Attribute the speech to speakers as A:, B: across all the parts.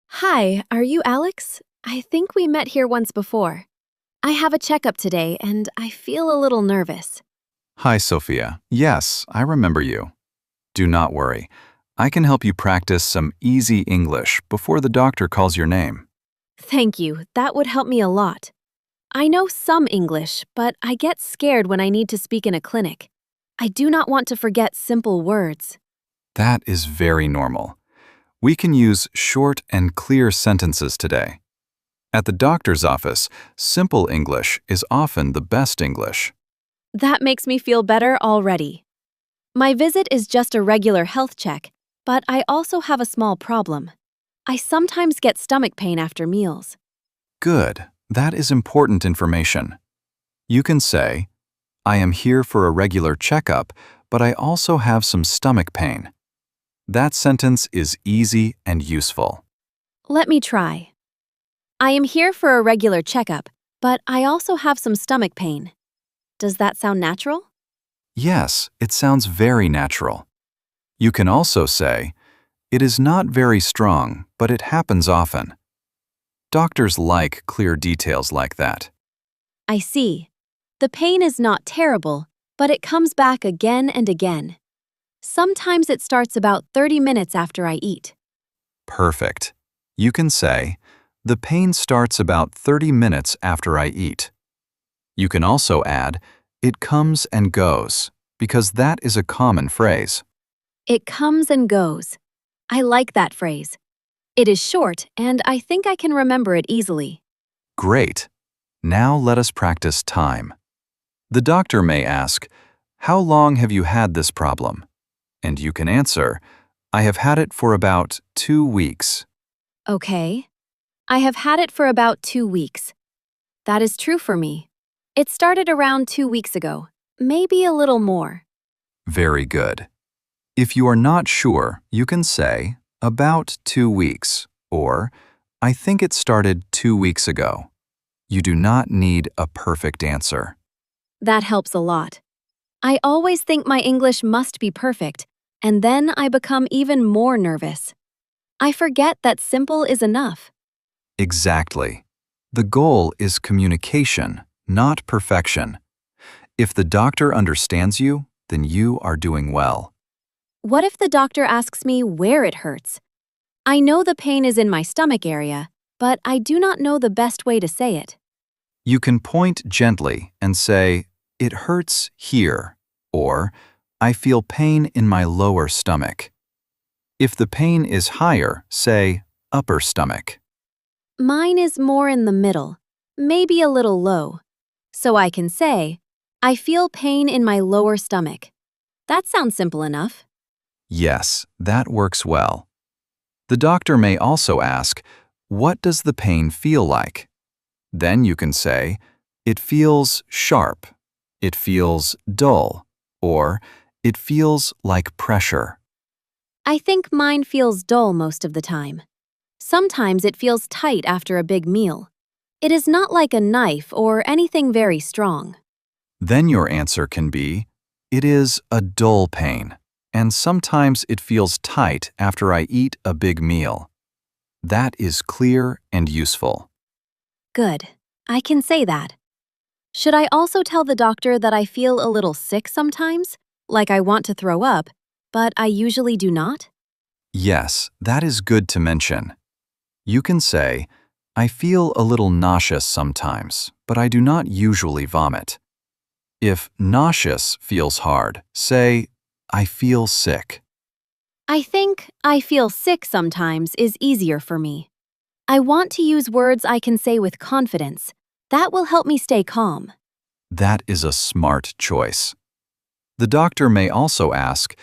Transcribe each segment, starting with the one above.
A: Hi, are you Alex? I think we met here once before. I have a checkup today and I feel a little nervous.
B: Hi, Sophia. Yes, I remember you. Do not worry. I can help you practice some easy English before the doctor calls your name.
A: Thank you, that would help me a lot. I know some English, but I get scared when I need to speak in a clinic. I do not want to forget simple words.
B: That is very normal. We can use short and clear sentences today. At the doctor's office, simple English is often the best English.
A: That makes me feel better already. My visit is just a regular health check, but I also have a small problem. I sometimes get stomach pain after meals.
B: Good. That is important information. You can say, I am here for a regular checkup, but I also have some stomach pain. That sentence is easy and useful.
A: Let me try. I am here for a regular checkup, but I also have some stomach pain. Does that sound natural?
B: Yes, it sounds very natural. You can also say, it is not very strong, but it happens often. Doctors like clear details like that.
A: I see. The pain is not terrible, but it comes back again and again. Sometimes it starts about 30 minutes after I eat.
B: Perfect. You can say, the pain starts about 30 minutes after I eat. You can also add, it comes and goes, because that is a common phrase.
A: It comes and goes. I like that phrase. It is short, and I think I can remember it easily.
B: Great. Now let us practice time. The doctor may ask, how long have you had this problem? And you can answer, I have had it for about 2 weeks.
A: Okay. I have had it for about 2 weeks. That is true for me. It started around 2 weeks ago, maybe a little more.
B: Very good. If you are not sure, you can say, about 2 weeks, or I think it started 2 weeks ago. You do not need a perfect answer.
A: That helps a lot. I always think my English must be perfect, and then I become even more nervous. I forget that simple is enough.
B: Exactly. The goal is communication, not perfection. If the doctor understands you, then you are doing well.
A: What if the doctor asks me where it hurts? I know the pain is in my stomach area, but I do not know the best way to say it.
B: You can point gently and say, it hurts here, or I feel pain in my lower stomach. If the pain is higher, say upper stomach.
A: Mine is more in the middle, maybe a little low. So I can say, I feel pain in my lower stomach. That sounds simple enough.
B: Yes, that works well. The doctor may also ask, what does the pain feel like? Then you can say, it feels sharp, it feels dull, or it feels like pressure.
A: I think mine feels dull most of the time. Sometimes it feels tight after a big meal. It is not like a knife or anything very strong.
B: Then your answer can be, it is a dull pain, and sometimes it feels tight after I eat a big meal. That is clear and useful.
A: Good. I can say that. Should I also tell the doctor that I feel a little sick sometimes, like I want to throw up, but I usually do not?
B: Yes, that is good to mention. You can say, I feel a little nauseous sometimes, but I do not usually vomit. If nauseous feels hard, say, I feel sick.
A: I think I feel sick sometimes is easier for me. I want to use words I can say with confidence. That will help me stay calm.
B: That is a smart choice. The doctor may also ask,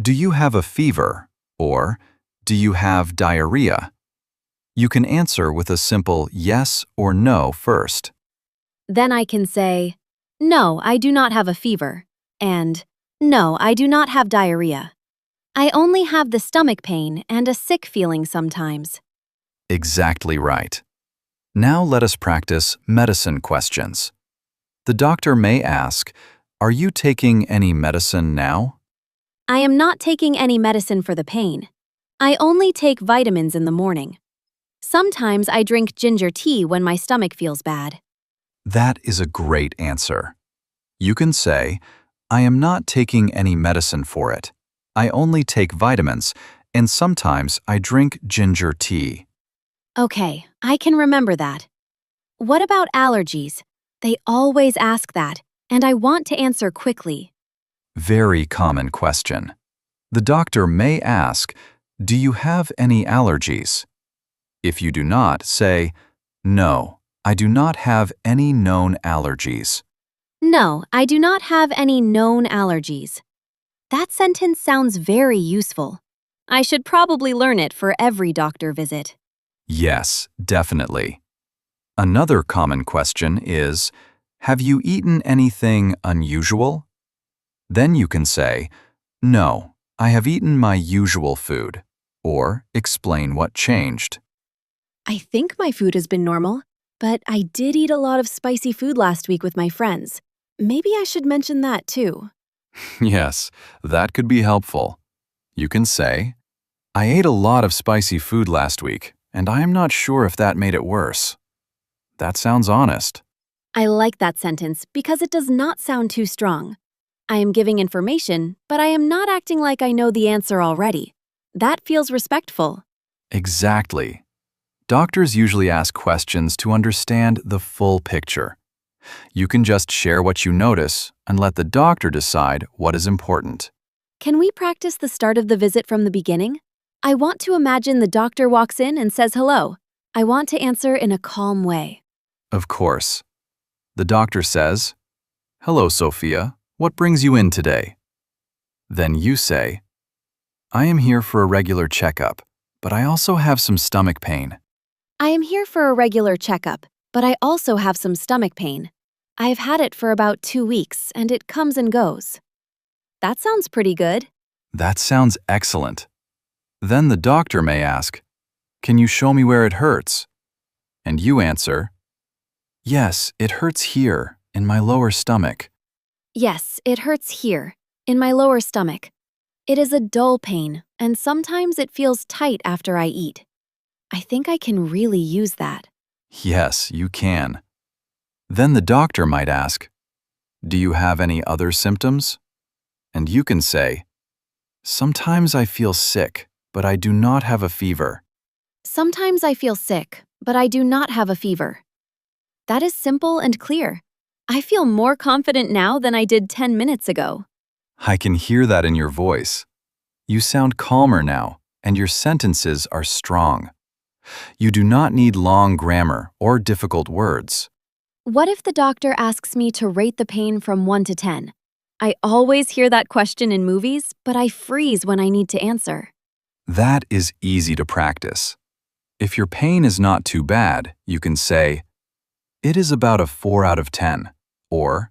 B: do you have a fever? Or, do you have diarrhea? You can answer with a simple yes or no first.
A: Then I can say, no, I do not have a fever, and no, I do not have diarrhea. I only have the stomach pain and a sick feeling sometimes.
B: Exactly right. Now let us practice medicine questions. The doctor may ask, are you taking any medicine now?
A: I am not taking any medicine for the pain. I only take vitamins in the morning. Sometimes I drink ginger tea when my stomach feels bad.
B: That is a great answer. You can say, I am not taking any medicine for it. I only take vitamins, and sometimes I drink ginger tea.
A: Okay, I can remember that. What about allergies? They always ask that, and I want to answer quickly.
B: Very common question. The doctor may ask, do you have any allergies? If you do not, say, no, I do not have any known allergies.
A: No, I do not have any known allergies. That sentence sounds very useful. I should probably learn it for every doctor visit.
B: Yes, definitely. Another common question is, have you eaten anything unusual? Then you can say, no, I have eaten my usual food, or explain what changed.
A: I think my food has been normal, but I did eat a lot of spicy food last week with my friends. Maybe I should mention that too.
B: Yes, that could be helpful. You can say, I ate a lot of spicy food last week, and I am not sure if that made it worse. That sounds honest.
A: I like that sentence because it does not sound too strong. I am giving information, but I am not acting like I know the answer already. That feels respectful.
B: Exactly. Doctors usually ask questions to understand the full picture. You can just share what you notice and let the doctor decide what is important.
A: Can we practice the start of the visit from the beginning? I want to imagine the doctor walks in and says hello. I want to answer in a calm way.
B: Of course. The doctor says, hello, Sophia. What brings you in today? Then you say, I am here for a regular checkup, but I also have some stomach pain.
A: I am here for a regular checkup, but I also have some stomach pain. I have had it for about 2 weeks, and it comes and goes. That sounds pretty good.
B: That sounds excellent. Then the doctor may ask, can you show me where it hurts? And you answer, yes, it hurts here, in my lower stomach.
A: Yes, it hurts here, in my lower stomach. It is a dull pain, and sometimes it feels tight after I eat. I think I can really use that.
B: Yes, you can. Then the doctor might ask, do you have any other symptoms? And you can say, sometimes I feel sick, but I do not have a fever.
A: Sometimes I feel sick, but I do not have a fever. That is simple and clear. I feel more confident now than I did 10 minutes ago.
B: I can hear that in your voice. You sound calmer now, and your sentences are strong. You do not need long grammar or difficult words.
A: What if the doctor asks me to rate the pain from 1 to 10? I always hear that question in movies, but I freeze when I need to answer.
B: That is easy to practice. If your pain is not too bad, you can say, it is about a 4 out of 10, or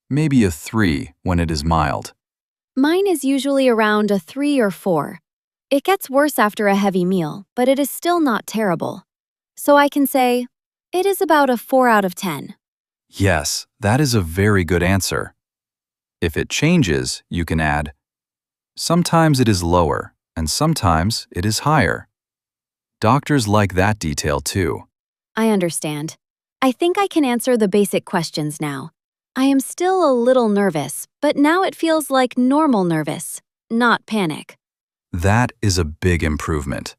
B: maybe a 3 when it is mild.
A: Mine is usually around a 3 or 4. It gets worse after a heavy meal, but it is still not terrible. So I can say, it is about a 4 out of 10.
B: Yes, that is a very good answer. If it changes, you can add, sometimes it is lower, and sometimes it is higher. Doctors like that detail too.
A: I understand. I think I can answer the basic questions now. I am still a little nervous, but now it feels like normal nervous, not panic.
B: That is a big improvement.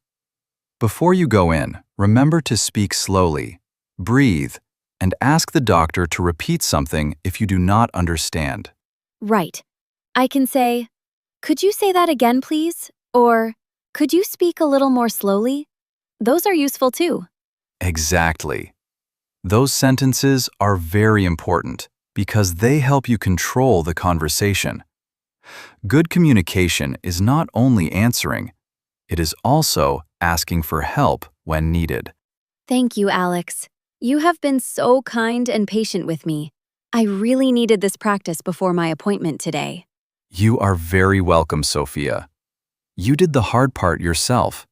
B: Before you go in, remember to speak slowly, breathe, and ask the doctor to repeat something if you do not understand.
A: Right. I can say, could you say that again, please? Or, could you speak a little more slowly? Those are useful too.
B: Exactly. Those sentences are very important because they help you control the conversation. Good communication is not only answering, it is also asking for help when needed.
A: Thank you, Alex. You have been so kind and patient with me. I really needed this practice before my appointment today.
B: You are very welcome, Sophia. You did the hard part yourself.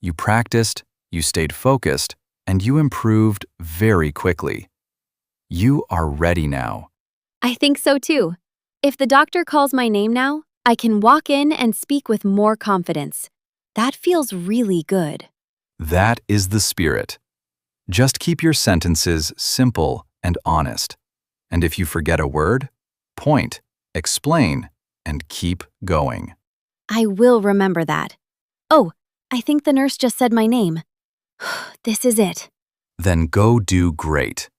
B: You practiced, you stayed focused, and you improved very quickly. You are ready now.
A: I think so too. If the doctor calls my name now, I can walk in and speak with more confidence. That feels really good.
B: That is the spirit. Just keep your sentences simple and honest. And if you forget a word, point, explain, and keep going.
A: I will remember that. Oh, I think the nurse just said my name. This is it.
B: Then go do great.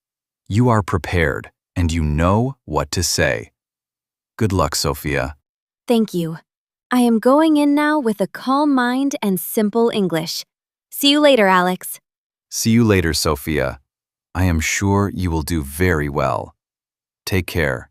B: You are prepared, and you know what to say. Good luck, Sophia.
A: Thank you. I am going in now with a calm mind and simple English. See you later, Alex.
B: See you later, Sophia. I am sure you will do very well. Take care.